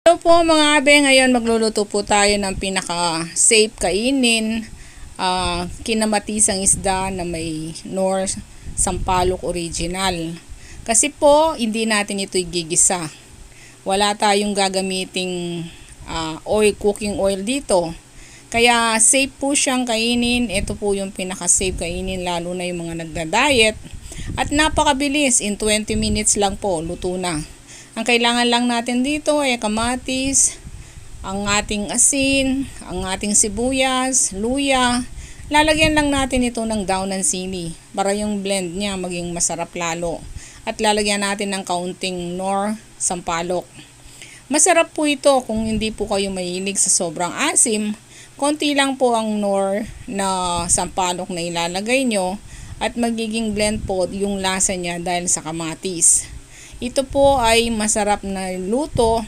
Hello po mga abe, ngayon magluluto po tayo ng pinaka-safe kainin, kinamatisang isda na may Knorr Sampalok Original. Kasi po, hindi natin ito gigisa. Wala tayong gagamiting cooking oil dito. Kaya safe po siyang kainin. Ito po yung pinaka-safe kainin, lalo na yung mga nagda-diet. At napakabilis, in 20 minutes lang po, luto na. Ang kailangan lang natin dito ay kamatis, ang ating asin, ang ating sibuyas, luya. Lalagyan lang natin ito ng daon ng sili para yung blend niya maging masarap lalo. At lalagyan natin ng kaunting Knorr Sampalok. Masarap po ito kung hindi po kayo mahilig sa sobrang asim. Konti lang po ang Knorr na Sampalok na ilalagay nyo at magiging blend po yung lasa niya dahil sa kamatis. Ito po ay masarap na luto